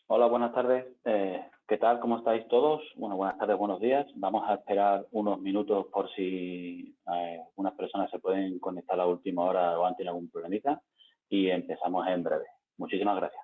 Hola, buenas tardes. ¿Qué tal? ¿Cómo estáis todos? Bueno, buenas tardes, buenos días. Vamos a esperar unos minutos por si unas personas se pueden conectar a la última hora o han tenido algún problemita y empezamos en breve. Muchísimas gracias.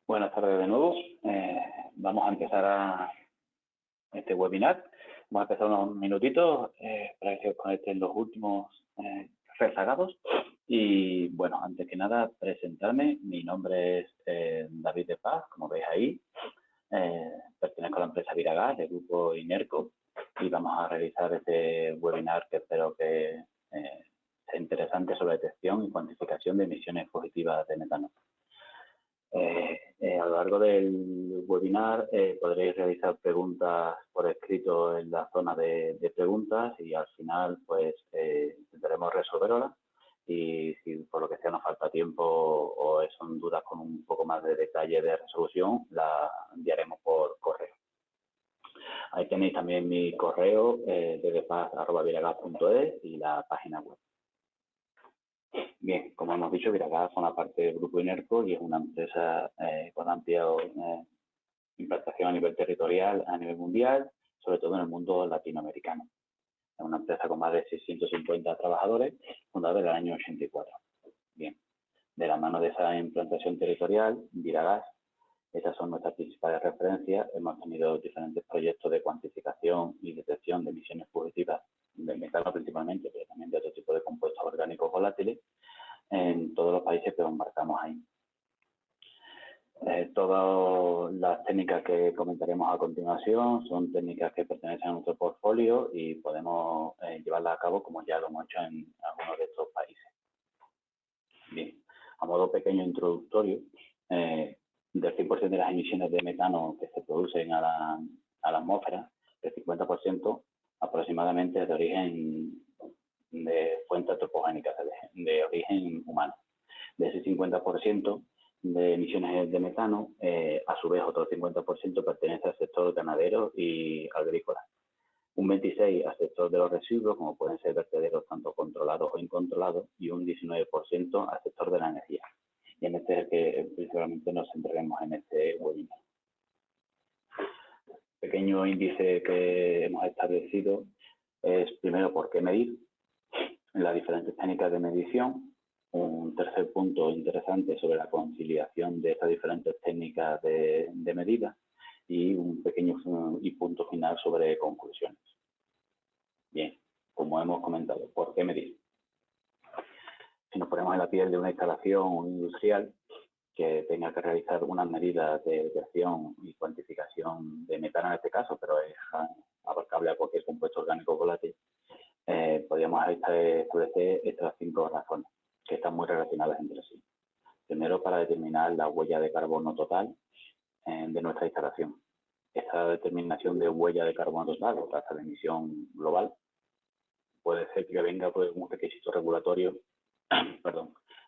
Buenas tardes de nuevo. Vamos a empezar este webinar. Vamos a empezar unos minutitos para que se os conecten los últimos rezagados. Y bueno, antes que nada, presentarme. Mi nombre es David de Paz, como veis ahí. Pertenezco a la empresa Viragas, del grupo Inerco, y vamos a realizar este webinar que espero que sea interesante sobre detección y cuantificación de emisiones fugitivas de metano. A lo largo del webinar podréis realizar preguntas por escrito en la zona de preguntas y al final pues intentaremos resolverlas y si por lo que sea nos falta tiempo o son dudas con un poco más de detalle de resolución, la enviaremos por correo. Ahí tenéis también mi correo ddpaz@viragas.es y la página web. Bien, como hemos dicho, Viragas forma parte del grupo Inerco y es una empresa con amplia implantación a nivel territorial, a nivel mundial, sobre todo en el mundo latinoamericano. Es una empresa con más de 650 trabajadores, fundada en el año 84. Bien, de la mano de esa implantación territorial, Viragas, esas son nuestras principales referencias. Hemos tenido diferentes proyectos de cuantificación y detección de emisiones fugitivas de metano principalmente, pero también de otro tipo de compuestos orgánicos volátiles en todos los países que embarcamos ahí. Todas las técnicas que comentaremos a continuación son técnicas que pertenecen a nuestro portfolio y podemos llevarlas a cabo como ya lo hemos hecho en algunos de estos países. Bien, a modo pequeño introductorio, del 100% de las emisiones de metano que se producen a la atmósfera, El 50% aproximadamente es de origen de fuentes antropogénicas, de origen humano. De ese 50% de emisiones de metano, a su vez otro 50% pertenece al sector ganadero y agrícola. Un 26% al sector de los residuos, como pueden ser vertederos tanto controlados o incontrolados, y un 19% al sector de la energía. Y en este es el que principalmente nos centraremos en este webinar. Pequeño índice que hemos establecido es, primero, por qué medir, las diferentes técnicas de medición. Un tercer punto interesante sobre la conciliación de estas diferentes técnicas de medida, y un pequeño punto final sobre conclusiones. Bien, como hemos comentado, ¿por qué medir? Si nos ponemos en la piel de una instalación industrial que tenga que realizar unas medidas de detección y cuantificación de metano en este caso, pero es abarcable a cualquier compuesto orgánico volátil, podríamos establecer estas 5 razones que están muy relacionadas entre sí. Primero, para determinar la huella de carbono total de nuestra instalación. Esta determinación de huella de carbono total o tasa de emisión global puede ser que venga por un requisito regulatorio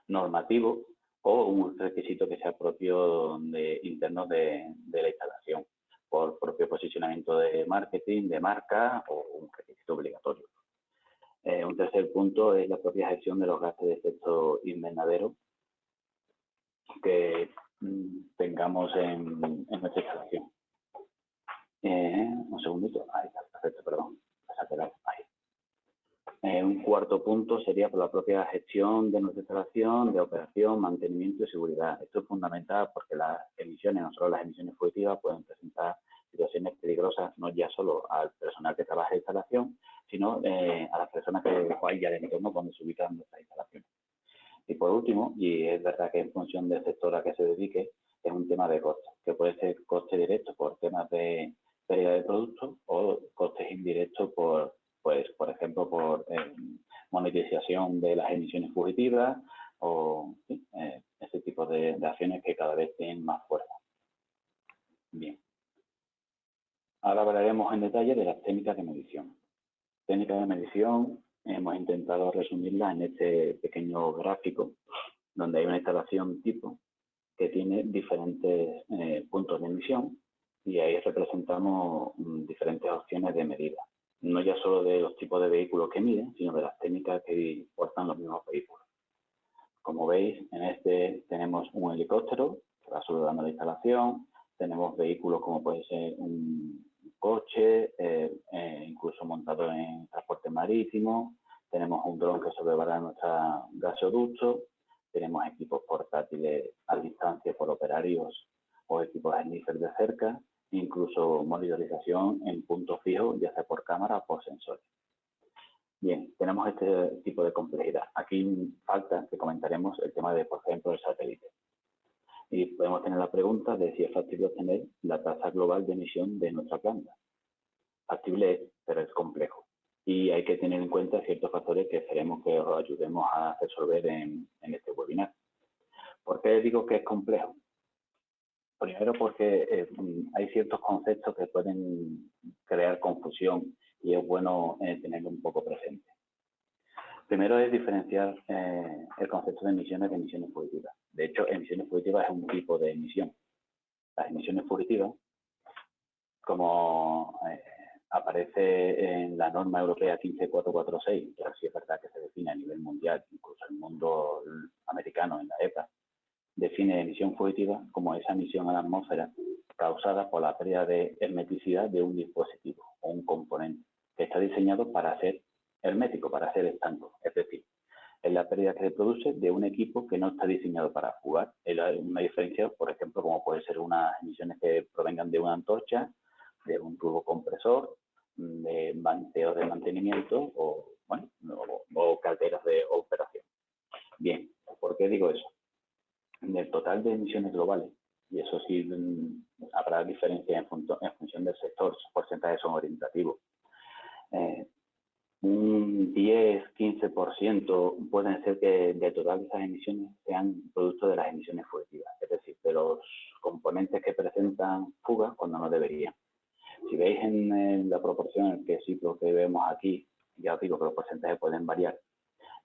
normativo, o un requisito que sea propio interno de la instalación, por propio posicionamiento de marketing, de marca, o un requisito obligatorio. Un tercer punto es la propia gestión de los gases de efecto invernadero que tengamos en nuestra instalación. Un segundito. Ahí está, perfecto, perdón. Ahí. Un cuarto punto sería por la propia gestión de nuestra instalación, de operación, mantenimiento y seguridad. Esto es fundamental porque las emisiones, no solo las emisiones fugitivas, pueden presentar situaciones peligrosas no ya solo al personal que trabaja en la instalación, sino a las personas que vayan al entorno donde se ubican nuestras instalaciones. Y por último, y es verdad que en función del sector a que se dedique, es un tema de costes, que puede ser coste directo por temas de pérdida de productos, o costes indirectos por ejemplo, por monetización de las emisiones fugitivas, o ese tipo de acciones que cada vez tienen más fuerza. Bien. Ahora hablaremos en detalle de las técnicas de medición. Técnicas de medición, hemos intentado resumirlas en este pequeño gráfico, donde hay una instalación tipo que tiene diferentes puntos de emisión, y ahí representamos diferentes opciones de medida. No ya solo de los tipos de vehículos que miden, sino de las técnicas que portan los mismos vehículos. Como veis, en este tenemos un helicóptero que va saludando la instalación, tenemos vehículos como puede ser un coche, incluso montado en transporte marítimo, tenemos un dron que sobrevuela nuestro gasoducto, tenemos equipos portátiles a distancia por operarios o equipos sniffer de cerca, incluso monitorización en punto fijo, ya sea por cámara o por sensores. Bien, tenemos este tipo de complejidad. Aquí falta que comentaremos el tema de, por ejemplo, el satélite. Y podemos tener la pregunta de si es factible obtener la tasa global de emisión de nuestra planta. Factible es, pero es complejo. Y hay que tener en cuenta ciertos factores que esperemos que os ayudemos a resolver en este webinar. ¿Por qué digo que es complejo? Primero porque hay ciertos conceptos que pueden crear confusión y es bueno tenerlo un poco presente. Primero es diferenciar el concepto de emisiones fugitivas. De hecho, emisiones fugitivas es un tipo de emisión. Las emisiones fugitivas, como aparece en la norma europea 15446, que así es verdad que se define a nivel mundial, incluso el mundo americano en la EPA, define emisión fugitiva como esa emisión a la atmósfera causada por la pérdida de hermeticidad de un dispositivo o un componente que está diseñado para ser hermético, para ser estanco. Es decir, es la pérdida que se produce de un equipo que no está diseñado para fugar. Es una diferencia, por ejemplo, como puede ser unas emisiones que provengan de una antorcha, de un tubo compresor, de bandeos de mantenimiento o calderas de operación. Bien, ¿por qué digo eso? Del total de emisiones globales, y eso sí habrá diferencias en función del sector, esos porcentajes son orientativos. Un 10-15% pueden ser que de total de esas emisiones sean producto de las emisiones fugitivas, es decir, de los componentes que presentan fugas cuando no deberían. Si veis en la aquí, ya os digo que los porcentajes pueden variar,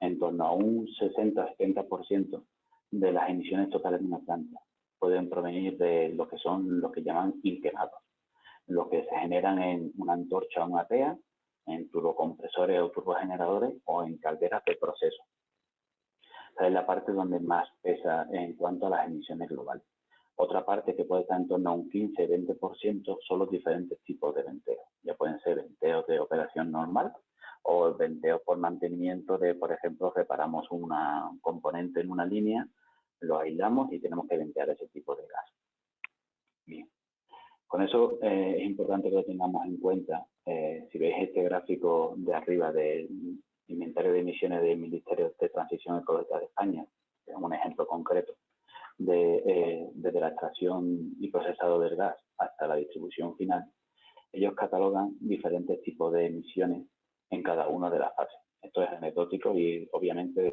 en torno a un 60-70% de las emisiones totales de una planta pueden provenir de lo que son los que llaman inquemados, los que se generan en una antorcha o una tea, en turbocompresores o turbogeneradores o en calderas de proceso. Esa es la parte donde más pesa en cuanto a las emisiones globales. Otra parte que puede estar en torno a un 15-20% son los diferentes tipos de venteos. Ya pueden ser venteos de operación normal o venteos por mantenimiento de, por ejemplo, reparamos un componente en una línea, lo aislamos y tenemos que ventear ese tipo de gas. Bien. Con eso es importante que lo tengamos en cuenta. Si veis este gráfico de arriba del inventario de emisiones del Ministerio de Transición Ecológica de España, es un ejemplo concreto, desde la extracción y procesado del gas hasta la distribución final, ellos catalogan diferentes tipos de emisiones en cada una de las fases. Esto es anecdótico y obviamente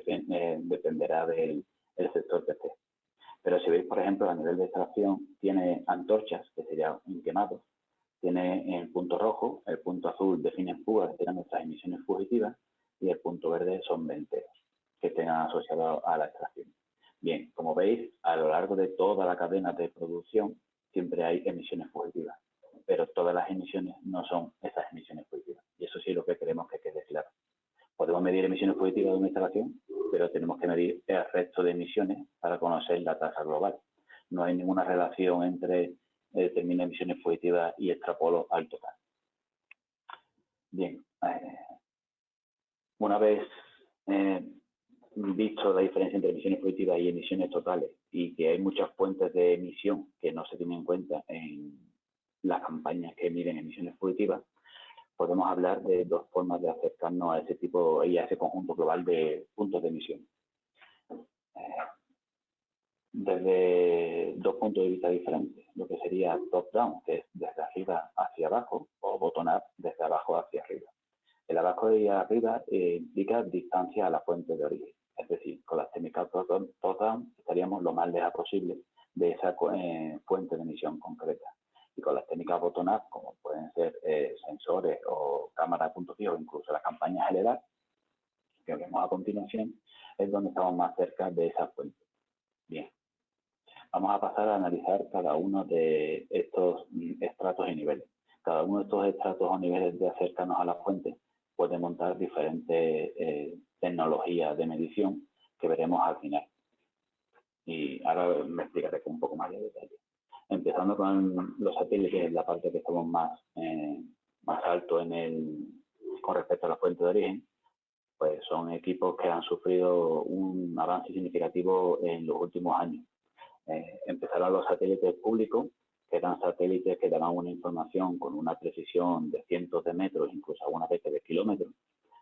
dependerá del sector que esté. Pero si veis, por ejemplo, a nivel de extracción, tiene antorchas, que serían quemados, tiene el punto rojo, el punto azul define fugas, que serán nuestras emisiones fugitivas, y el punto verde son venteos, que estén asociados a la extracción. Bien, como veis, a lo largo de toda la cadena de producción siempre hay emisiones fugitivas, pero todas las emisiones no son esas emisiones fugitivas. Y eso sí es lo que queremos que quede claro. Podemos medir emisiones fugitivas de una instalación, pero tenemos que medir el resto de emisiones para conocer la tasa global. No hay ninguna relación entre determinar emisiones fugitivas y extrapolo al total. Bien, una vez visto la diferencia entre emisiones fugitivas y emisiones totales y que hay muchas fuentes de emisión que no se tienen en cuenta en las campañas que miden emisiones fugitivas, podemos hablar de dos formas de acercarnos a ese tipo y a ese conjunto global de puntos de emisión. Desde dos puntos de vista diferentes, lo que sería top-down, que es desde arriba hacia abajo, o bottom-up, desde abajo hacia arriba. El abajo y arriba implica distancia a la fuente de origen. Es decir, con las técnicas top-down estaríamos lo más lejos posible de esa fuente de emisión concreta. Y con las técnicas bottom-up, como pueden ser sensores o cámaras de punto fijo, incluso las campañas LEDAR, que vemos a continuación, es donde estamos más cerca de esa fuente. Bien, vamos a pasar a analizar cada uno de estos estratos y niveles. Cada uno de estos estratos o niveles de acercarnos a la fuente puede montar diferentes tecnologías de medición que veremos al final. Y ahora me explicaré con un poco más de detalle. Empezando con los satélites, la parte que estamos más alto con respecto a la fuente de origen, pues son equipos que han sufrido un avance significativo en los últimos años. Empezaron los satélites públicos, que eran satélites que daban una información con una precisión de cientos de metros, incluso algunas veces de kilómetros,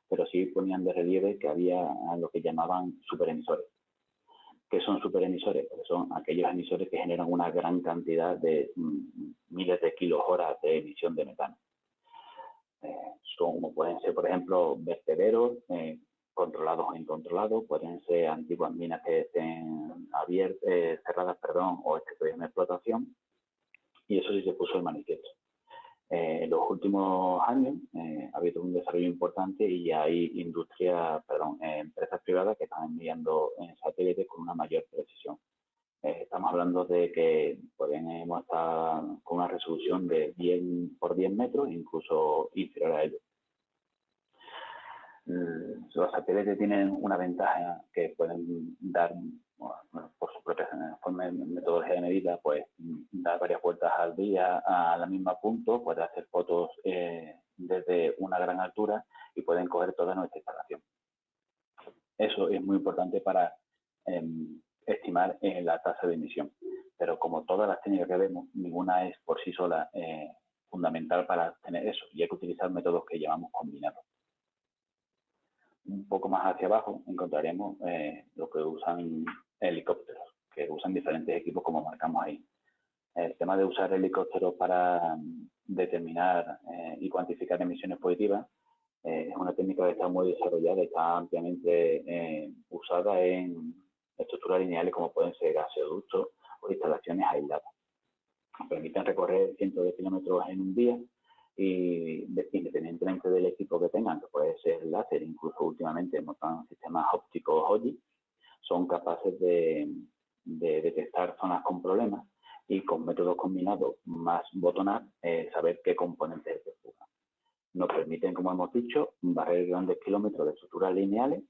pero sí ponían de relieve que había lo que llamaban superemisores. ¿Qué son superemisores? Pues son aquellos emisores que generan una gran cantidad de miles de kilohoras de emisión de metano. Como pueden ser, por ejemplo, vertederos, controlados o incontrolados, pueden ser antiguas minas que estén cerradas, o que estén en explotación, y eso sí se puso en manifiesto. En los últimos años ha habido un desarrollo importante y hay empresas privadas que están enviando satélites con una mayor precisión. Estamos hablando de que podemos estar con una resolución de 10 por 10 metros, incluso inferior a ello. Los satélites tienen una ventaja que pueden dar, por su propia metodología de medida, pues dar varias vueltas al día a la misma punto, puede hacer fotos desde una gran altura y pueden coger toda nuestra instalación. Eso es muy importante para estimar la tasa de emisión, pero como todas las técnicas que vemos, ninguna es por sí sola fundamental para tener eso, y hay que utilizar métodos que llamamos combinados. Un poco más hacia abajo encontraremos lo que usan helicópteros, que usan diferentes equipos como marcamos ahí. El tema de usar helicópteros para determinar y cuantificar emisiones fugitivas es una técnica que está muy desarrollada y está ampliamente usada en estructuras lineales como pueden ser gasoductos o instalaciones aisladas. Permiten recorrer cientos de kilómetros en un día independientemente del equipo que tengan, que puede ser láser, incluso últimamente montan sistemas ópticos OGI, son capaces de detectar zonas con problemas y con métodos combinados más botón-up saber qué componentes se fugan. Nos permiten, como hemos dicho, barrer grandes kilómetros de estructuras lineales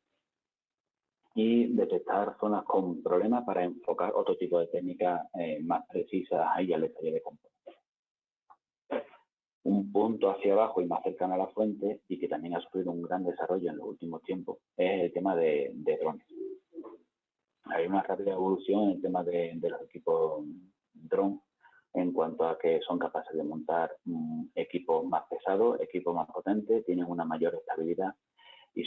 y detectar zonas con problemas para enfocar otro tipo de técnicas más precisas y al detalle de componentes. Un punto hacia abajo y más cercano a la fuente, y que también ha sufrido un gran desarrollo en los últimos tiempos, es el tema de drones. Hay una rápida evolución en el tema de los equipos drone en cuanto a que son capaces de montar equipos más pesados, equipos más potentes, tienen una mayor estabilidad y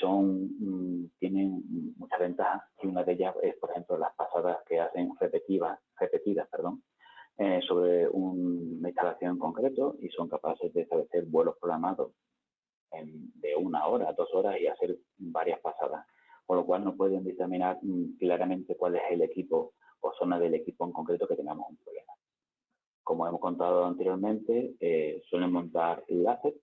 tienen muchas ventajas, y una de ellas es, por ejemplo, las pasadas que hacen repetidas, sobre una instalación en concreto, y son capaces de establecer vuelos programados de 1 hora, 2 horas y hacer varias pasadas, con lo cual no pueden determinar claramente cuál es el equipo o zona del equipo en concreto que tengamos un problema. Como hemos contado anteriormente, suelen montar láser,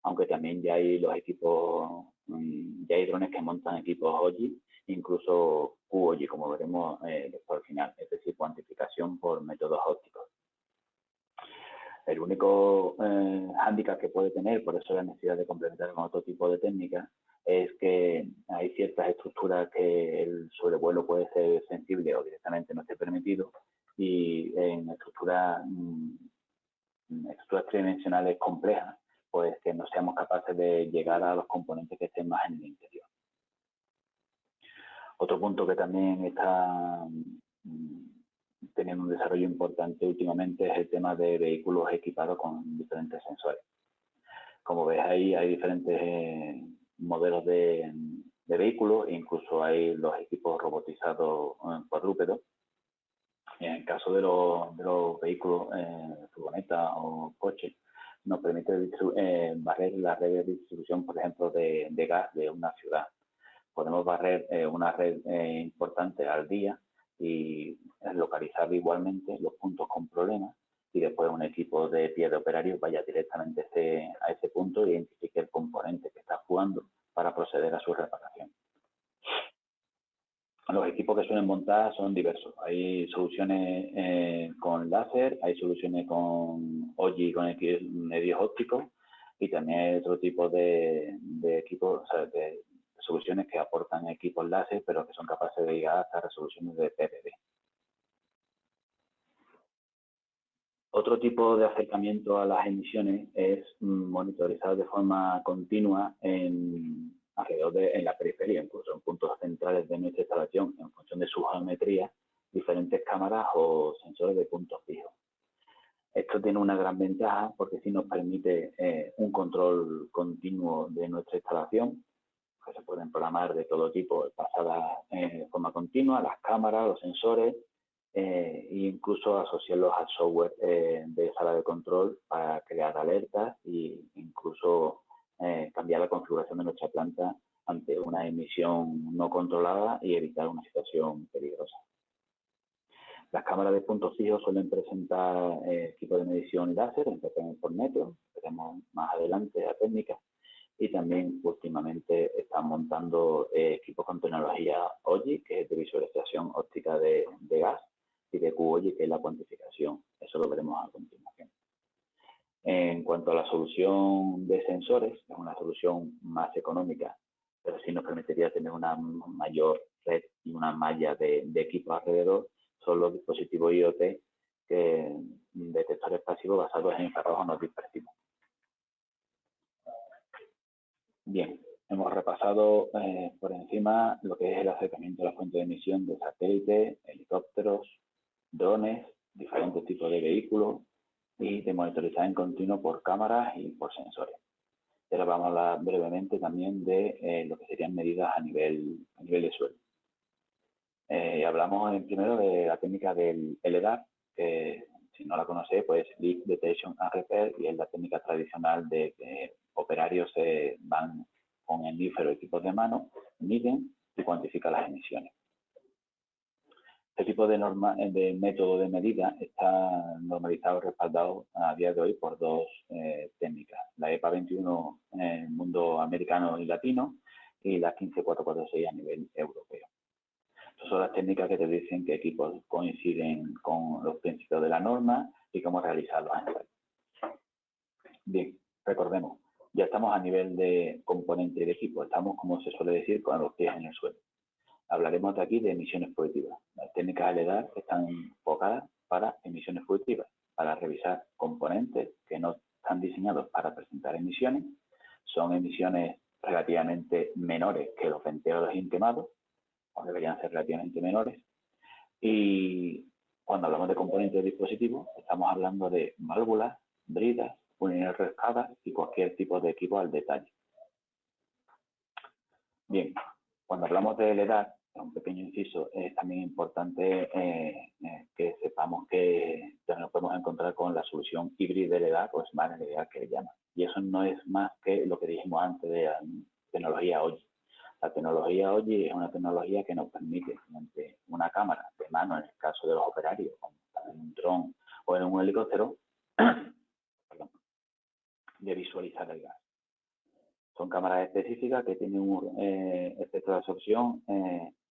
aunque también ya hay los equipos, ya hay drones que montan equipos OGI, incluso QOGI, como veremos después al final, es decir, cuantificación por métodos ópticos. El único hándicap que puede tener, por eso la necesidad de complementar con otro tipo de técnicas, es que hay ciertas estructuras que el sobrevuelo puede ser sensible o directamente no esté permitido, y en estructuras tridimensionales complejas, pues que no seamos capaces de llegar a los componentes que estén más en el interior. Otro punto que también está teniendo un desarrollo importante últimamente es el tema de vehículos equipados con diferentes sensores. Como ves ahí, hay diferentes modelos de vehículos, incluso hay los equipos robotizados cuadrúpedos. En el caso de los vehículos, furgonetas o coches, nos permite barrer la red de distribución, por ejemplo, de gas de una ciudad. Podemos barrer una red importante al día y localizar igualmente los puntos con problemas, y después un equipo de pie de operarios vaya directamente a ese punto e identifique el componente que está jugando para proceder a su reparación. Los equipos que suelen montar son diversos. Hay soluciones con láser, hay soluciones con OGI, con medios ópticos, y también hay otro tipo de equipos, o sea, de soluciones que aportan equipos láser, pero que son capaces de llegar hasta resoluciones de PPD. Otro tipo de acercamiento a las emisiones es monitorizar de forma continua alrededor en la periferia, incluso en puntos centrales de nuestra instalación, en función de su geometría, diferentes cámaras o sensores de puntos fijos. Esto tiene una gran ventaja porque sí nos permite un control continuo de nuestra instalación, que se pueden programar de todo tipo, pasadas de forma continua, las cámaras, los sensores, e incluso asociarlos al software de sala de control para crear alertas e incluso cambiar la configuración de nuestra planta ante una emisión no controlada y evitar una situación peligrosa. Las cámaras de puntos fijos suelen presentar equipos de medición láser en ppm por metro, veremos más adelante la técnica, y también últimamente están montando equipos con tecnología OGI, que es de visualización óptica de gas, y de QOGI, que es la cuantificación. Eso lo veremos a continuación. En cuanto a la solución de sensores, es una solución más económica, pero sí nos permitiría tener una mayor red y una malla de equipos alrededor. Son los dispositivos IoT, detectores pasivos basados en infrarrojos no dispersivos. Bien, hemos repasado por encima lo que es el acercamiento a la fuente de emisión de satélites, helicópteros, drones, diferentes tipos de vehículos, y de monitorizar en continuo por cámaras y por sensores. Ahora vamos a hablar brevemente también de lo que serían medidas a nivel de suelo. Hablamos primero de la técnica del LDAR, que si no la conocéis, pues Leak Detection and Repair, y es la técnica tradicional de que operarios van con hemífero equipos de mano, miden y cuantifican las emisiones. Este tipo de método de medida está normalizado y respaldado a día de hoy por dos técnicas. La EPA 21 en el mundo americano y latino y la 15446 a nivel europeo. Estas son las técnicas que te dicen qué equipos coinciden con los principios de la norma y cómo realizarlos. Bien, recordemos, ya estamos a nivel de componente de equipo, estamos, como se suele decir, con los pies en el suelo. Hablaremos de aquí de emisiones fugitivas. Las técnicas LEDAR están enfocadas para emisiones fugitivas, para revisar componentes que no están diseñados para presentar emisiones. Son emisiones relativamente menores que los venteos de zinc quemados, o deberían ser relativamente menores. Y cuando hablamos de componentes de dispositivos, estamos hablando de válvulas, bridas, unidades rescadas y cualquier tipo de equipo al detalle. Bien, cuando hablamos de LEDAR, un pequeño inciso, es también importante que sepamos que nos podemos encontrar con la solución híbrida de LEDAR o Smart LEDAR que le llaman. Y eso no es más que lo que dijimos antes de la tecnología OGI. La tecnología OGI es una tecnología que nos permite, mediante una cámara de mano, en el caso de los operarios, como en un dron o en un helicóptero, de visualizar el gas. Son cámaras específicas que tienen un espectro de absorción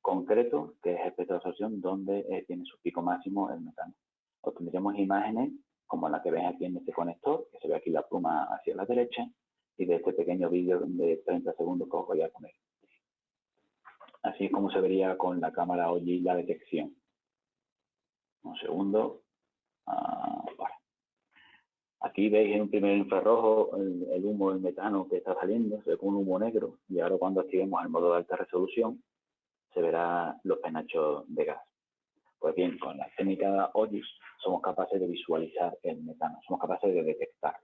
concreto, que es el espectro de absorción donde tiene su pico máximo el metano. Obtendremos imágenes como la que ven aquí en este conector, que se ve aquí la pluma hacia la derecha, y de este pequeño vídeo de 30 segundos que os voy a poner. Así es como se vería con la cámara OGI la detección. Un segundo. Vale. Aquí veis en un primer infrarrojo el humo del metano que está saliendo, se ve como un humo negro, y ahora cuando activemos el modo de alta resolución se verá los penachos de gas. Pues bien, con la técnica OGI somos capaces de visualizar el metano, somos capaces de detectar.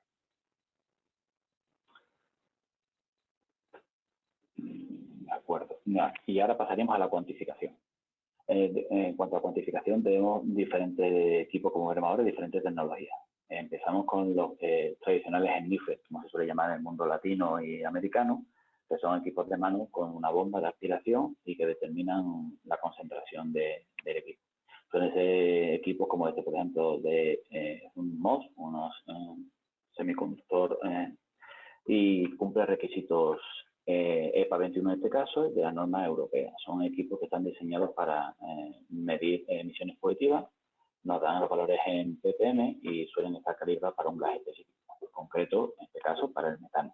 De acuerdo. Y ahora pasaremos a la cuantificación. En cuanto a cuantificación, tenemos diferentes tipos, como veremos ahora, diferentes tecnologías. Empezamos con los tradicionales SNIFER, como se suele llamar en el mundo latino y americano, que son equipos de mano con una bomba de aspiración y que determinan la concentración del equipo. Son equipos como este, por ejemplo, de un MOS, semiconductor, y cumple requisitos EPA 21 en este caso, de la norma europea. Son equipos que están diseñados para medir emisiones positivas, nos dan los valores en ppm y suelen estar calibrados para un gas específico, en concreto, en este caso, para el metano.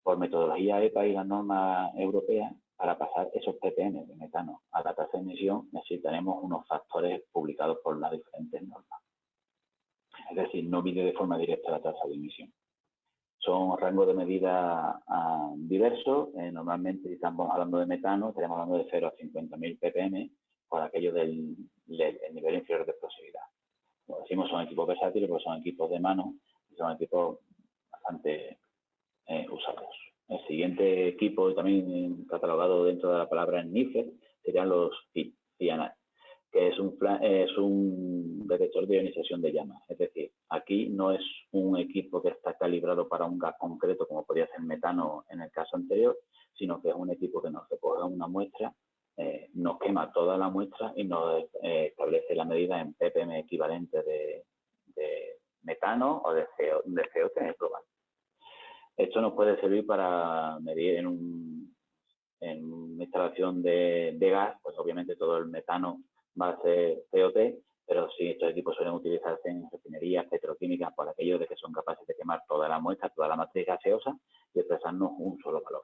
Por metodología EPA y la norma europea, para pasar esos ppm de metano a la tasa de emisión, necesitaremos unos factores publicados por las diferentes normas. Es decir, no mide de forma directa la tasa de emisión. Son rangos de medida diversos. Normalmente, si estamos hablando de metano, estaremos hablando de 0 a 50.000 ppm por aquello del nivel inferior de explosividad. Como decimos, son equipos versátiles, porque son equipos de mano y son equipos bastante usados. El siguiente equipo, también catalogado dentro de la palabra NIFER, serían los CIANAR, que es un detector de ionización de llamas. Es decir, aquí no es un equipo que está calibrado para un gas concreto, como podría ser metano en el caso anterior, sino que es un equipo que nos recoge una muestra, nos quema toda la muestra y nos establece la medida en ppm equivalente de metano o de CO2 global. Esto nos puede servir para medir en una instalación de gas, pues obviamente todo el metano va a ser CO2, pero sí, estos equipos suelen utilizarse en refinerías petroquímicas por aquello de que son capaces de quemar toda la muestra, toda la matriz gaseosa y expresarnos un solo valor.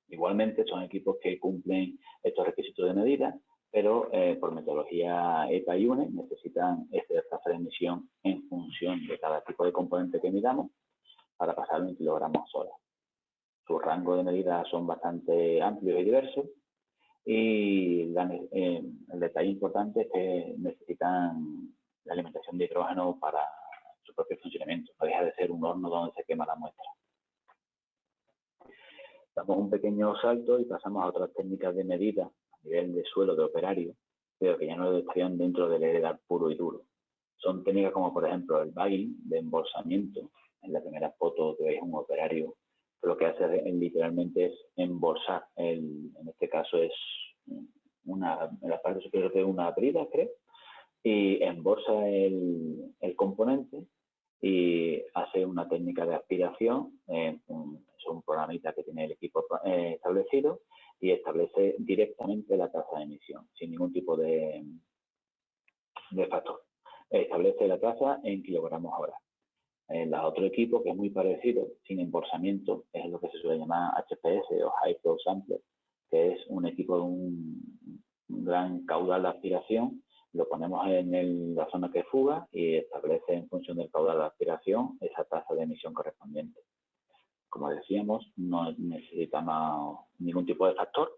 Igualmente son equipos que cumplen estos requisitos de medida, pero por metodología EPA y UNE necesitan este tasa de emisión en función de cada tipo de componente que midamos para pasarlo en kilogramos hora. Sus rangos de medida son bastante amplios y diversos, y el detalle importante es que necesitan la alimentación de hidrógeno para su propio funcionamiento. No deja de ser un horno donde se quema la muestra. Damos un pequeño salto y pasamos a otras técnicas de medida a nivel de suelo de operario, pero que ya no estarían dentro del LEDAR puro y duro. Son técnicas como, por ejemplo, el bagging de embolsamiento. En la primera foto que veis un operario, lo que hace literalmente es embolsar, en este caso es en la parte superior de una brida, creo, y embolsa el componente y hace una técnica de aspiración, es un programita que tiene el equipo establecido y establece directamente la tasa de emisión, sin ningún tipo de factor. Establece la tasa en kilogramos hora. El otro equipo, que es muy parecido, sin embolsamiento, es lo que se suele llamar HPS o High Flow Sampler, que es un equipo de un gran caudal de aspiración. Lo ponemos en la zona que fuga y establece en función del caudal de aspiración esa tasa de emisión correspondiente. Como decíamos, no necesitamos ningún tipo de factor,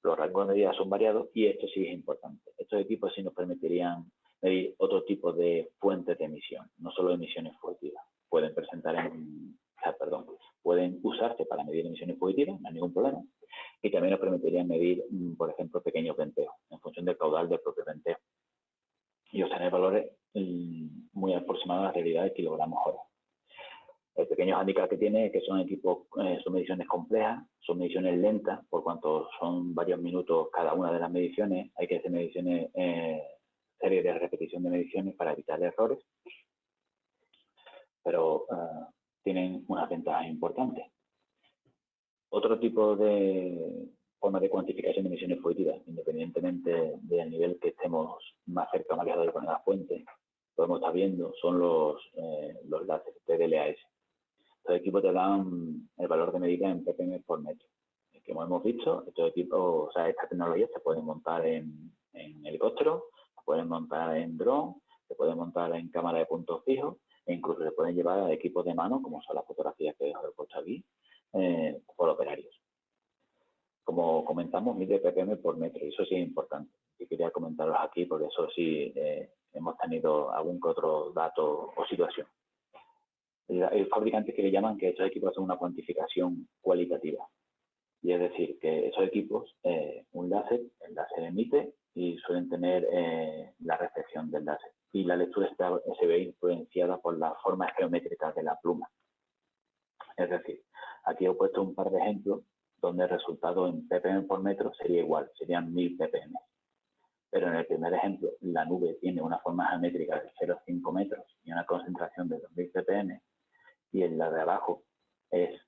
los rangos de medida son variados y esto sí es importante. Estos equipos sí nos permitirían medir otro tipo de fuentes de emisión, no solo emisiones fugitivas. Pueden usarse para medir emisiones fugitivas, no hay ningún problema, y también nos permitirían medir, por ejemplo, pequeños venteos, en función del caudal del propio venteo, y obtener valores muy aproximados a la realidad de kilogramos hora. El pequeño hándicap que tiene es que son mediciones complejas, son mediciones lentas, por cuanto son varios minutos cada una de las mediciones, hay que hacer series de repetición de mediciones para evitar errores, pero tienen unas ventajas importantes. Otro tipo de forma de cuantificación de emisiones fugitivas, independientemente del nivel que estemos más cerca o más lejos de la fuente, podemos estar viendo, son los láser TDLAS. Estos equipos te dan el valor de medida en ppm por metro. Como hemos visto, esta tecnología se puede montar en helicópteros, se pueden montar en dron, se pueden montar en cámara de puntos fijos, e incluso se pueden llevar a equipos de mano, como son las fotografías que os he puesto aquí, por operarios. Como comentamos, mide ppm por metro, y eso sí es importante. Y quería comentaros aquí, porque eso sí hemos tenido algún que otro dato o situación. Hay fabricantes que le llaman que estos equipos hacen una cuantificación cualitativa. Y es decir, que esos equipos, el láser emite y suelen tener la recepción del láser. Y la lectura se ve influenciada por las formas geométricas de la pluma. Es decir, aquí he puesto un par de ejemplos donde el resultado en ppm por metro sería igual, serían 1000 ppm. Pero en el primer ejemplo, la nube tiene una forma geométrica de 0,5 metros y una concentración de 2000 ppm, y en la de abajo es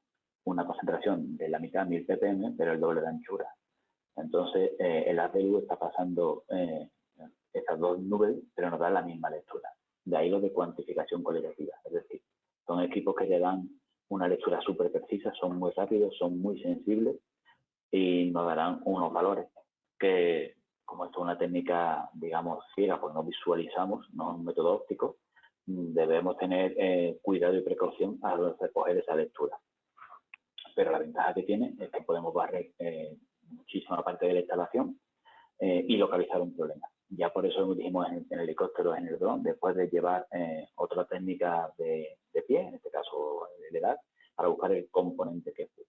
una concentración de la mitad, 1000 ppm, pero el doble de anchura. Entonces, el haz de luz está pasando estas dos nubes, pero nos da la misma lectura. De ahí lo de cuantificación cualitativa. Es decir, son equipos que te dan una lectura súper precisa, son muy rápidos, son muy sensibles y nos darán unos valores que, como esto es una técnica, digamos, ciega, pues no visualizamos, no es un método óptico, debemos tener cuidado y precaución al recoger esa lectura. Pero la ventaja que tiene es que podemos barrer muchísima parte de la instalación y localizar un problema. Ya por eso dijimos en el helicóptero, en el dron, después de llevar otra técnica de pie, en este caso de edad, para buscar el componente que falla.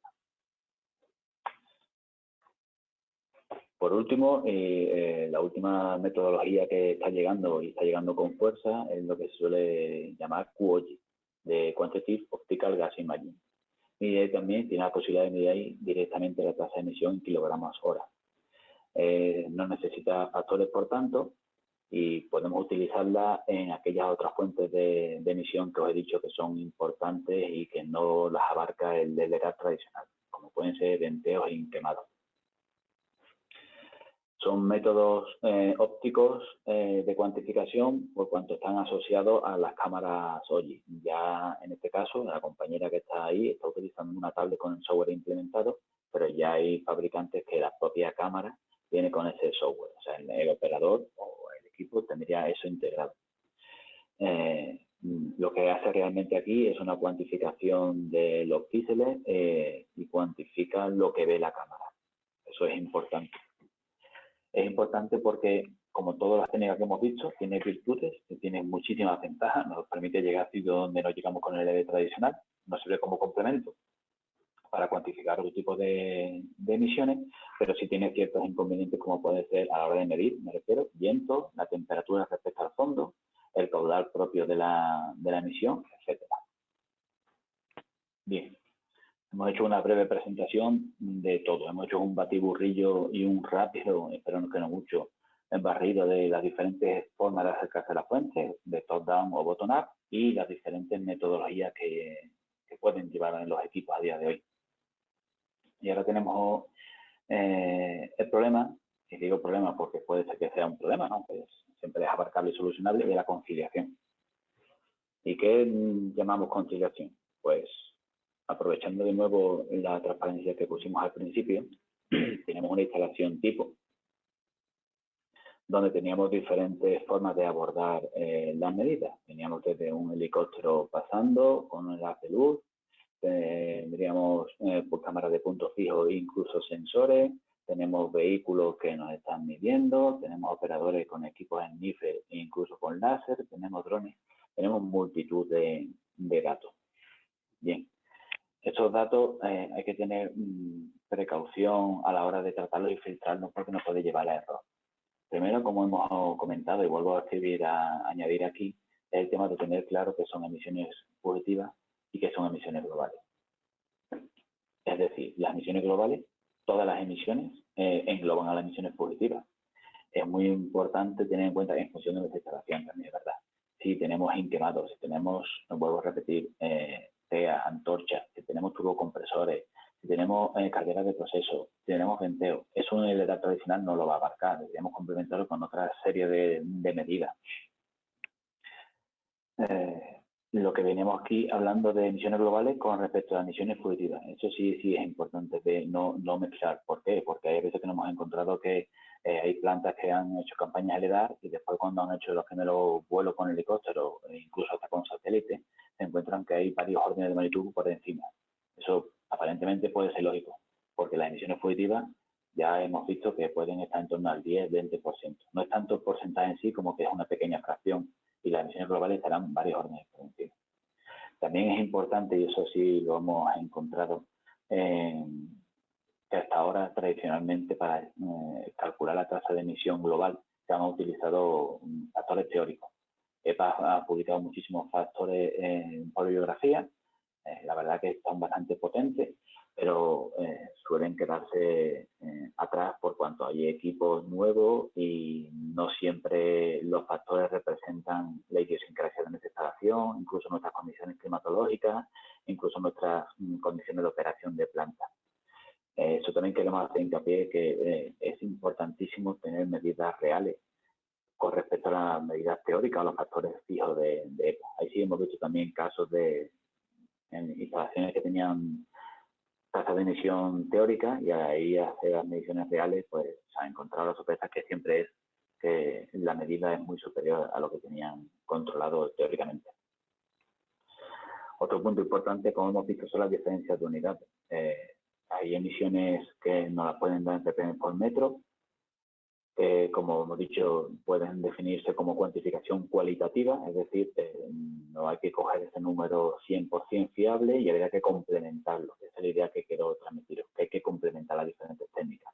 Por último, la última metodología que está llegando y está llegando con fuerza es lo que se suele llamar QOGI, de Quantitative Optical Gas Imaging. Y también tiene la posibilidad de medir directamente la tasa de emisión en kilogramos hora. No necesita factores, por tanto, y podemos utilizarla en aquellas otras fuentes de emisión que os he dicho que son importantes y que no las abarca el LEDAR tradicional, como pueden ser venteos e quemados. Son métodos ópticos de cuantificación por cuanto están asociados a las cámaras OGI. Ya en este caso, la compañera que está ahí está utilizando una tablet con el software implementado, pero ya hay fabricantes que la propia cámara viene con ese software. O sea, el operador o el equipo tendría eso integrado. Lo que hace realmente aquí es una cuantificación de los píxeles y cuantifica lo que ve la cámara. Eso es importante. Es importante porque, como todas las técnicas que hemos visto, tiene virtudes, tiene muchísimas ventajas, nos permite llegar a sitios donde no llegamos con el LED tradicional, nos sirve como complemento para cuantificar otro tipo de emisiones, pero sí tiene ciertos inconvenientes como puede ser a la hora de medir, me refiero, viento, la temperatura respecto al fondo, el caudal propio de la emisión, etc. Bien, Hemos hecho una breve presentación de todo. Hemos hecho un batiburrillo y un rápido, espero que no mucho, barrido de las diferentes formas de acercarse a la fuente, de top-down o bottom-up, y las diferentes metodologías que pueden llevar en los equipos a día de hoy. Y ahora tenemos el problema, y digo problema porque puede ser que sea un problema, ¿no? Pues siempre es abarcable y solucionable, de la conciliación. ¿Y qué llamamos conciliación? Pues aprovechando de nuevo la transparencia que pusimos al principio, tenemos una instalación tipo, donde teníamos diferentes formas de abordar las medidas. Teníamos desde un helicóptero pasando con un haz de luz, tendríamos por cámaras de punto fijo e incluso sensores, tenemos vehículos que nos están midiendo, tenemos operadores con equipos en NIFE e incluso con láser, tenemos drones, tenemos multitud de datos. Bien, estos datos hay que tener precaución a la hora de tratarlos y filtrarlos porque nos puede llevar a error. Primero, como hemos comentado y vuelvo a añadir aquí, es el tema de tener claro que son emisiones fugitivas y que son emisiones globales. Es decir, las emisiones globales, todas las emisiones engloban a las emisiones fugitivas. Es muy importante tener en cuenta en función de nuestra instalación también, es verdad. Si tenemos inquemados, si tenemos, vuelvo a repetir, TEA, antorchas, si tenemos turbocompresores, si tenemos calderas de proceso, si tenemos venteo, eso un LDAP tradicional no lo va a abarcar, deberíamos complementarlo con otra serie de medidas. Lo que venimos aquí hablando de emisiones globales con respecto a emisiones fugitivas, eso sí es importante de no mezclar. ¿Por qué? Porque hay veces que nos hemos encontrado que hay plantas que han hecho campañas LDAR y después cuando han hecho los primeros vuelos con helicóptero, incluso hasta con satélite, se encuentran que hay varios órdenes de magnitud por encima. Eso aparentemente puede ser lógico, porque las emisiones fugitivas ya hemos visto que pueden estar en torno al 10-20%. No es tanto el porcentaje en sí como que es una pequeña fracción y las emisiones globales estarán varios órdenes por encima. También es importante, y eso sí lo hemos encontrado, que hasta ahora tradicionalmente para calcular la tasa de emisión global se han utilizado factores teóricos. EPA ha publicado muchísimos factores por bibliografía, la verdad que son bastante potentes, pero suelen quedarse atrás por cuanto hay equipos nuevos y no siempre los factores representan la idiosincrasia de nuestra instalación, incluso nuestras condiciones climatológicas, incluso nuestras condiciones de operación de planta. Eso también queremos hacer hincapié que es importantísimo tener medidas reales con respecto a las medidas teóricas o los factores fijos de EPA. Ahí sí hemos visto también casos de instalaciones que tenían tasas de emisión teórica y ahí hacer las mediciones reales, pues se ha encontrado la sorpresa que siempre es que la medida es muy superior a lo que tenían controlado teóricamente. Otro punto importante, como hemos visto, son las diferencias de unidades. Hay emisiones que no las pueden dar en ppm por metro, como hemos dicho, pueden definirse como cuantificación cualitativa, es decir, no hay que coger ese número 100% fiable y habría que complementarlo. Esa es la idea que quiero transmitiros, que hay que complementar las diferentes técnicas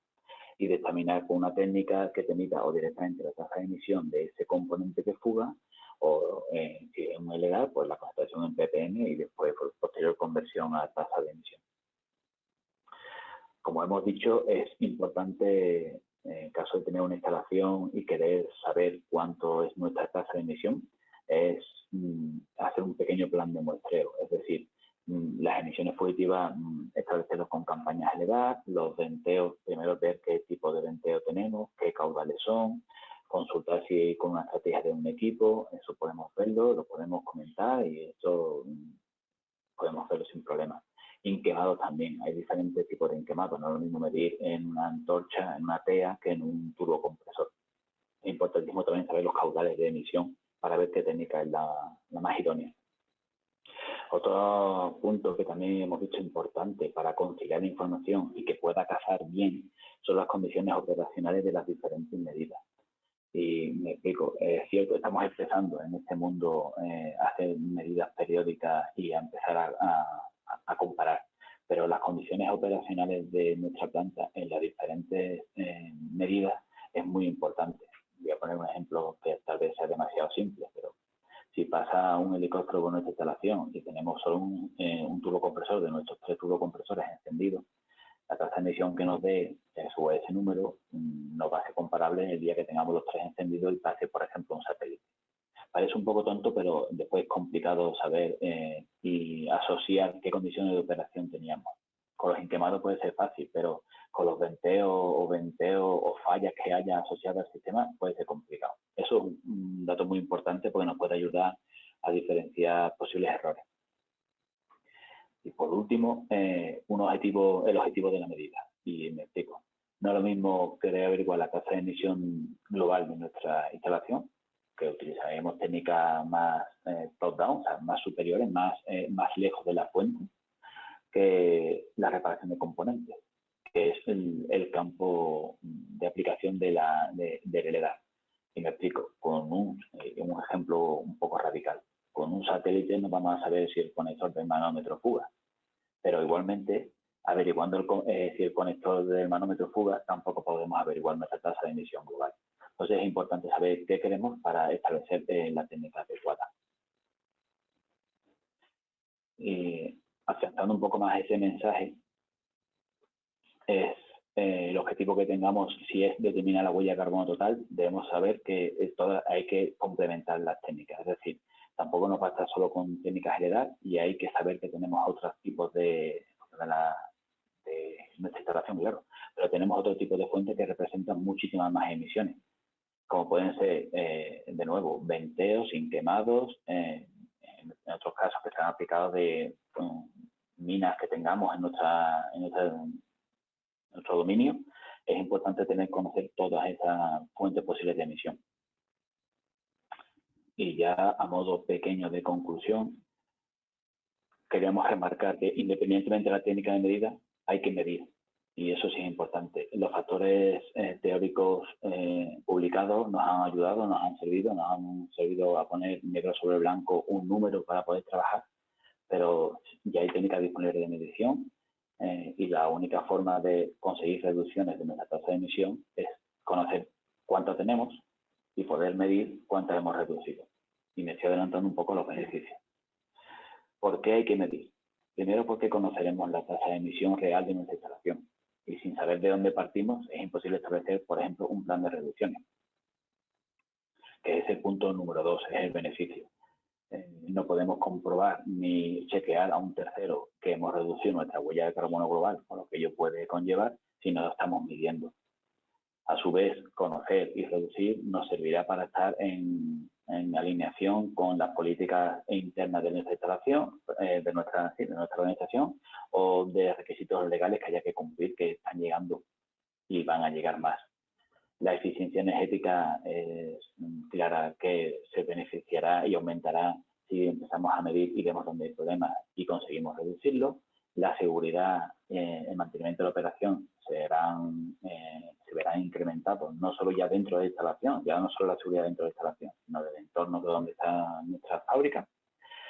y determinar con una técnica que te mida o directamente la tasa de emisión de ese componente que fuga o si es un LDAR, pues la concentración en ppm y después posterior conversión a tasa de emisión. Como hemos dicho, es importante, en caso de tener una instalación y querer saber cuánto es nuestra tasa de emisión, es hacer un pequeño plan de muestreo, es decir, las emisiones fugitivas, establecerlos con campañas LDAR, los venteos, primero ver qué tipo de venteo tenemos, qué caudales son, consultar si con una estrategia de un equipo, eso podemos verlo, lo podemos comentar y eso podemos verlo sin problema. Inquemados también, hay diferentes tipos de inquemados, no es lo mismo medir en una antorcha, en una TEA, que en un turbocompresor. Es importantísimo también saber los caudales de emisión para ver qué técnica es la más idónea. Otro punto que también hemos visto importante para conciliar la información y que pueda casar bien son las condiciones operacionales de las diferentes medidas. Y me explico, es cierto, estamos empezando en este mundo a hacer medidas periódicas y a empezar a comparar, pero las condiciones operacionales de nuestra planta en las diferentes medidas es muy importante. Voy a poner un ejemplo que tal vez sea demasiado simple, pero Si pasa un helicóptero por nuestra instalación y tenemos solo un turbocompresor de nuestros 3 turbocompresores encendidos, la tasa de emisión que nos dé ese número no va a ser comparable el día que tengamos los 3 encendidos y pase, por ejemplo, un satélite. Parece un poco tonto, pero después es complicado saber y asociar qué condiciones de operación teníamos. Con los inquemados puede ser fácil, pero con los venteos o fallas que haya asociadas al sistema puede ser complicado. Eso es un dato muy importante porque nos puede ayudar a diferenciar posibles errores. Y por último, el objetivo de la medida. Y me explico. No es lo mismo querer averiguar la tasa de emisión global de nuestra instalación, que utilizaremos técnicas más top-down, o sea, más superiores, más lejos de la fuente, que la reparación de componentes, que es el campo de aplicación del LEDAR. Y me explico, con un ejemplo un poco radical. Con un satélite no vamos a saber si el conector del manómetro fuga, pero igualmente, averiguando si el conector del manómetro fuga, tampoco podemos averiguar nuestra tasa de emisión global. Entonces es importante saber qué queremos para establecer la técnica adecuada. Y aceptando un poco más ese mensaje, es el objetivo que tengamos, si es determinar la huella de carbono total, debemos saber que hay que complementar las técnicas. Es decir, tampoco nos basta solo con técnicas LEDAR y hay que saber que tenemos otros tipos de nuestra instalación, claro, pero tenemos otro tipo de fuentes que representan muchísimas más emisiones, como pueden ser, de nuevo, venteos, inquemados, en otros casos que están aplicados de minas que tengamos en nuestro dominio. Es importante conocer todas esas fuentes posibles de emisión. Y ya a modo pequeño de conclusión, queríamos remarcar que independientemente de la técnica de medida, hay que medir. Y eso sí es importante. Los factores teóricos publicados nos han ayudado, nos han servido a poner negro sobre blanco un número para poder trabajar, pero ya hay técnicas disponibles de medición y la única forma de conseguir reducciones de nuestra tasa de emisión es conocer cuánto tenemos y poder medir cuánto hemos reducido. Y me estoy adelantando un poco los beneficios. ¿Por qué hay que medir? Primero, porque conoceremos la tasa de emisión real de nuestra instalación. Y sin saber de dónde partimos, es imposible establecer, por ejemplo, un plan de reducciones. Que es el punto número 2, es el beneficio. No podemos comprobar ni chequear a un tercero que hemos reducido nuestra huella de carbono global, con lo que ello puede conllevar, si no lo estamos midiendo. A su vez, conocer y reducir nos servirá para estar en alineación con las políticas internas de nuestra instalación, de nuestra organización, o de requisitos legales que haya que cumplir, que están llegando y van a llegar más. La eficiencia energética es clara que se beneficiará y aumentará si empezamos a medir y vemos dónde hay problemas y conseguimos reducirlo. La seguridad, el mantenimiento de la operación se verán incrementados, no solo ya dentro de la instalación, ya no solo la seguridad dentro de la instalación, sino del entorno de donde está nuestra fábrica.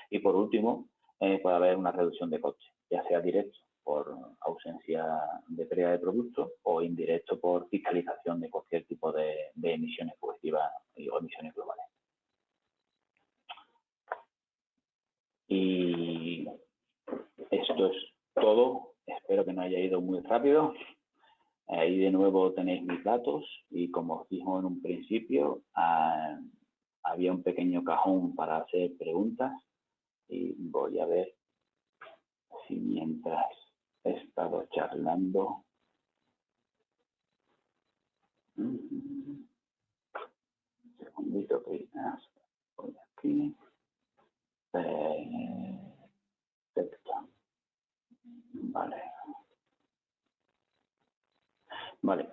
Y por último, puede haber una reducción de costes, ya sea directo por ausencia de pérdida de producto o indirecto por fiscalización de cualquier tipo de emisiones fugitivas o emisiones globales. Y esto es todo. Espero que no haya ido muy rápido. Ahí de nuevo tenéis mis datos y como os dijo en un principio, había un pequeño cajón para hacer preguntas y voy a ver si mientras he estado charlando. Un segundito que voy aquí. Perfecto. Vale.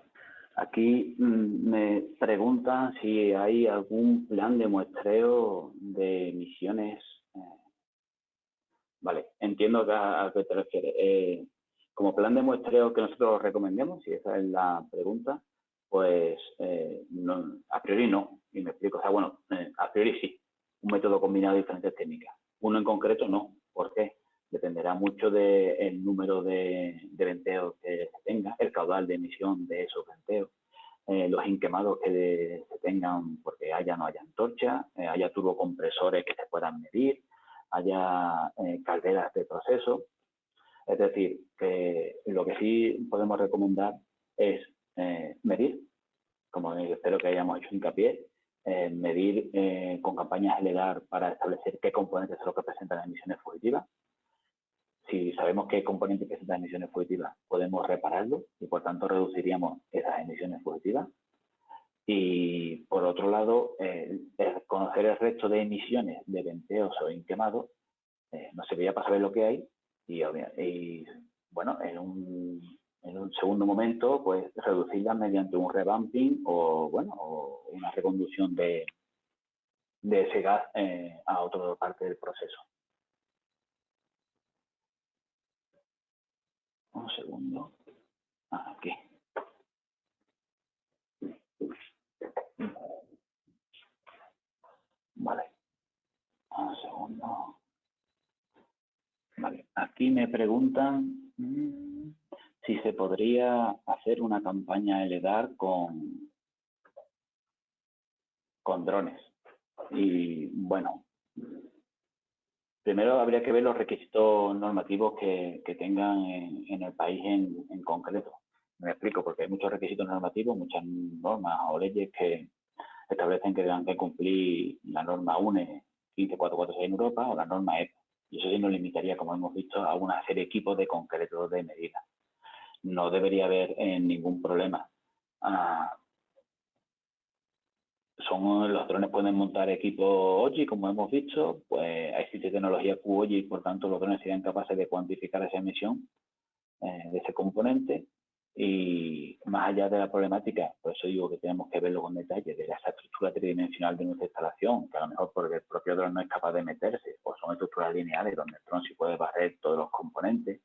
Aquí me preguntan si hay algún plan de muestreo de emisiones. Vale, entiendo a qué te refieres. Como plan de muestreo que nosotros recomendemos, si esa es la pregunta, pues no, a priori no. Y me explico. O sea, bueno, a priori sí. Un método combinado de diferentes técnicas. Uno en concreto no. ¿Por qué? Dependerá mucho del número de venteos que se tenga, el caudal de emisión de esos venteos, los inquemados que se tengan porque haya o no haya antorcha, haya turbocompresores que se puedan medir, haya calderas de proceso. Es decir, que lo que sí podemos recomendar es medir, como espero que hayamos hecho hincapié, medir con campañas LEDAR para establecer qué componentes son los que presentan emisiones fugitivas. Si sabemos qué componentes presentan emisiones fugitivas, podemos repararlo y por tanto reduciríamos esas emisiones fugitivas. Y por otro lado, conocer el resto de emisiones de venteos o inquemados nos serviría para saber lo que hay y bueno, en un segundo momento, pues reducirlas mediante un revamping o, bueno, o una reconducción de ese gas a otra parte del proceso. Un segundo. Aquí. Vale. Un segundo. Vale. Aquí me preguntan si se podría hacer una campaña LEDAR con drones. Y bueno, primero habría que ver los requisitos normativos que tengan en el país en concreto. Me explico, porque hay muchos requisitos normativos, muchas normas o leyes que establecen que tengan que cumplir la norma UNE 15446 en Europa o la norma EPA. Y eso sí nos limitaría, como hemos visto, a una serie de equipos de concreto de medidas. No debería haber ningún problema. Los drones pueden montar equipo OGI, como hemos visto, pues existe tecnología QOGI y por tanto los drones serían capaces de cuantificar esa emisión de ese componente. Y más allá de la problemática, por eso digo que tenemos que verlo con detalle, de esa estructura tridimensional de nuestra instalación, que a lo mejor porque el propio dron no es capaz de meterse, o son estructuras lineales donde el dron sí puede barrer todos los componentes.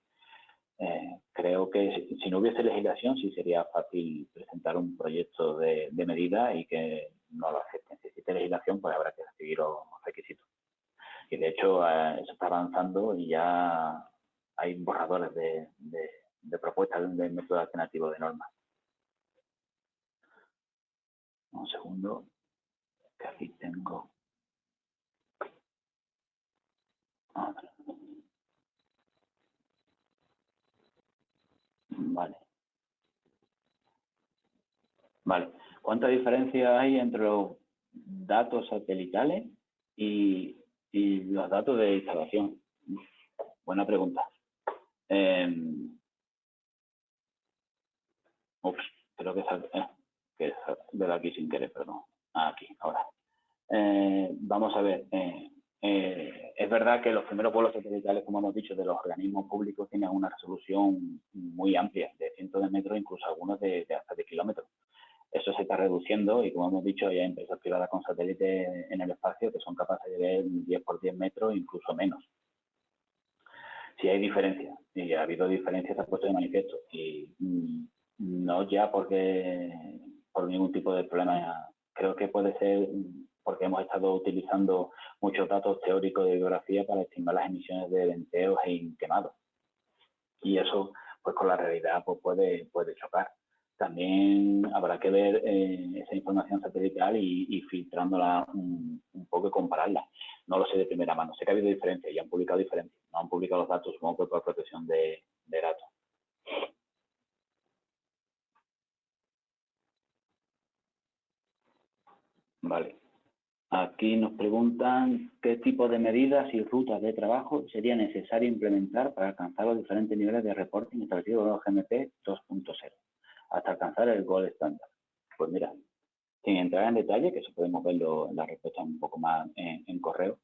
Creo que si no hubiese legislación sí sería fácil presentar un proyecto de medida y que no lo acepten. Si existe legislación, pues habrá que seguir los requisitos. Y de hecho eso está avanzando y ya hay borradores de propuestas de método alternativo de normas. Un segundo, que aquí tengo. Vale. Vale. ¿Cuánta diferencia hay entre los datos satelitales y los datos de instalación? Buena pregunta. Creo que de aquí sin querer, perdón. Aquí, ahora. Vamos a ver. Es verdad que los primeros vuelos satelitales, como hemos dicho, de los organismos públicos tienen una resolución muy amplia, de cientos de metros, incluso algunos de hasta de kilómetros. Eso se está reduciendo y, como hemos dicho, hay empresas privadas con satélites en el espacio que son capaces de ver 10 por 10 metros, incluso menos. Sí hay diferencias, y ha habido diferencias, se ha puesto de manifiesto, y no ya por ningún tipo de problema. Creo que puede ser porque hemos estado utilizando muchos datos teóricos de biografía para estimar las emisiones de venteos e quemados. Y eso, pues con la realidad, pues puede chocar. También habrá que ver esa información satelital y filtrándola un poco y compararla. No lo sé de primera mano. Sé que ha habido diferencias y han publicado diferencias. No han publicado los datos, supongo que por protección de datos. Vale. Aquí nos preguntan qué tipo de medidas y rutas de trabajo sería necesario implementar para alcanzar los diferentes niveles de reporting establecidos en los GMP 2.0 hasta alcanzar el Gold Standard. Pues mira, sin entrar en detalle, que eso podemos verlo en la respuesta un poco más en correo,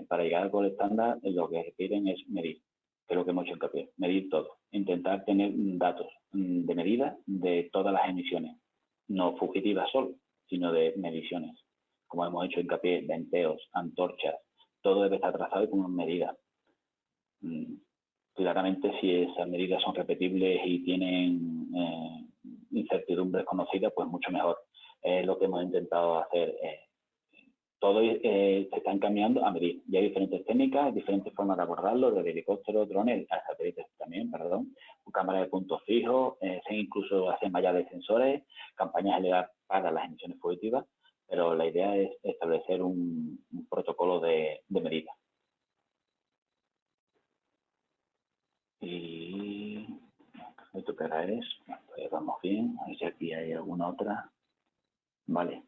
para llegar al Gold Standard lo que requieren es medir, que es lo que hemos hecho hincapié, medir todo, intentar tener datos de medida de todas las emisiones, no fugitivas solo, sino de mediciones. Como hemos hecho hincapié, venteos, antorchas, todo debe estar trazado con medidas. Claramente, si esas medidas son repetibles y tienen incertidumbres conocidas, pues mucho mejor. Lo que hemos intentado hacer todo se está encaminando a medir. Ya hay diferentes técnicas, diferentes formas de abordarlo, desde helicópteros, drones, a satélites también, perdón, con cámaras de puntos fijos, se incluso hacen mallas de sensores, campañas LEDAR para las emisiones fugitivas, pero la idea es establecer un protocolo de medida. Y esto que ahora es, pues vamos bien, a ver si aquí hay alguna otra. Vale.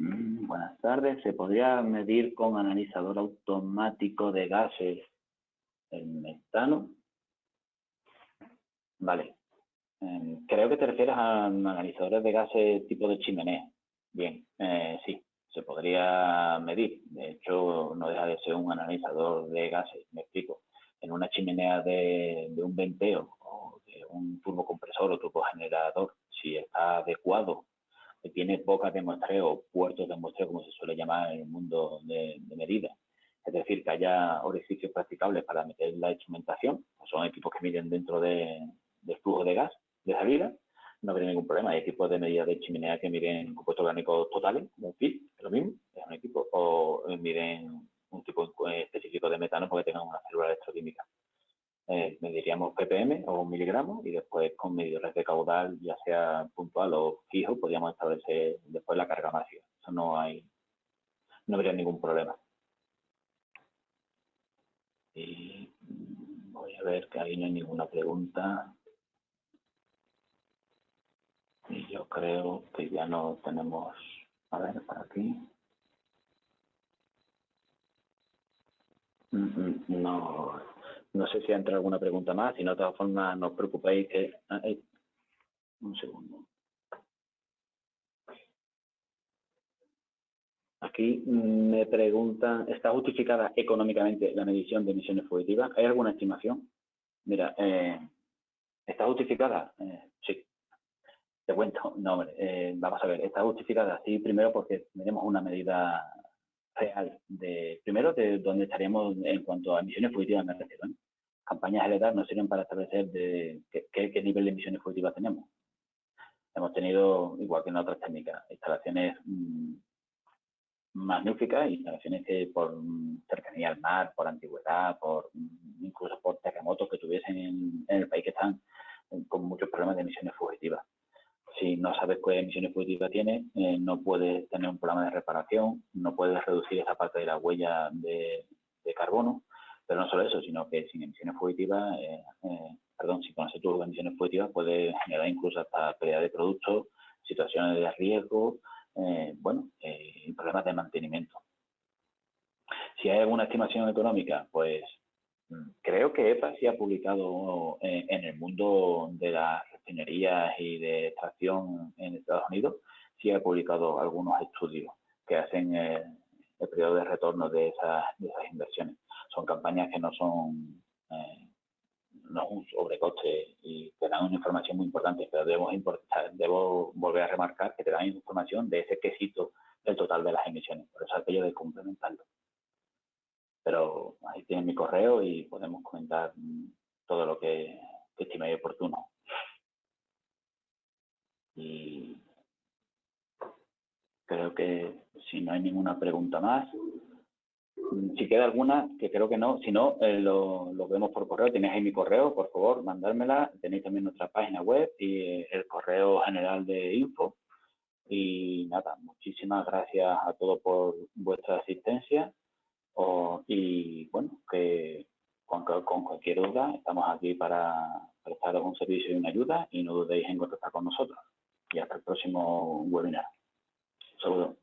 Buenas tardes. ¿Se podría medir con analizador automático de gases el metano? Vale. Creo que te refieres a analizadores de gases tipo de chimenea. Bien, sí, se podría medir. De hecho, no deja de ser un analizador de gases. Me explico. En una chimenea de un venteo o de un turbocompresor o turbogenerador, si está adecuado, que tiene bocas de muestreo, puertos de muestreo, como se suele llamar en el mundo de medida. Es decir, que haya orificios practicables para meter la instrumentación. Son equipos que miden dentro del flujo de gas de salida. No habría ningún problema. Hay equipos de medida de chimenea que miden compuestos orgánicos totales, como un FIT, es lo mismo, es un equipo, o miden un tipo específico de metano porque tengan una célula electroquímica. Mediríamos ppm o miligramos y después con medidores de caudal, ya sea puntual o fijo, podríamos establecer después la carga máxima. Eso no habría ningún problema. Y voy a ver que ahí no hay ninguna pregunta. Y yo creo que ya no tenemos, a ver, por aquí. No sé si entra alguna pregunta más, si no, de todas formas no os preocupéis que... un segundo. Aquí me preguntan, ¿está justificada económicamente la medición de emisiones fugitivas? ¿Hay alguna estimación? Mira, ¿está justificada? Sí, te cuento. No, hombre, vamos a ver, está justificada, sí, primero porque tenemos una medida real primero, de dónde estaríamos en cuanto a emisiones fugitivas, me refiero. Campañas LEDAR nos sirven para establecer qué nivel de emisiones fugitivas tenemos. Hemos tenido, igual que en otras técnicas, instalaciones magníficas, instalaciones que por cercanía al mar, por antigüedad, incluso por terremotos que tuviesen en el país, que están con muchos problemas de emisiones fugitivas. Si no sabes qué emisiones fugitivas tienes, no puedes tener un programa de reparación, no puedes reducir esa parte de la huella de carbono, pero no solo eso, sino que sin emisiones fugitivas, sin conocer tus emisiones fugitivas, puedes generar incluso hasta pérdida de productos, situaciones de riesgo, problemas de mantenimiento. Si hay alguna estimación económica, pues creo que EPA sí ha publicado en el mundo de las refinerías y de extracción en Estados Unidos, sí ha publicado algunos estudios que hacen el periodo de retorno de esas inversiones. Son campañas que no son un sobrecoste y te dan una información muy importante, pero debo volver a remarcar que te dan información de ese quesito del total de las emisiones. Por eso aquello de complementarlo. Pero ahí tienen mi correo y podemos comentar todo lo que estiméis oportuno. Y creo que si no hay ninguna pregunta más, si queda alguna, que creo que no, si no, lo vemos por correo. Tenéis ahí mi correo, por favor, mandármela. Tenéis también nuestra página web y el correo general de info. Y nada, muchísimas gracias a todos por vuestra asistencia. Y bueno, que con cualquier duda estamos aquí para prestaros un servicio y una ayuda y no dudéis en contactar con nosotros. Y hasta el próximo webinar. Un saludo.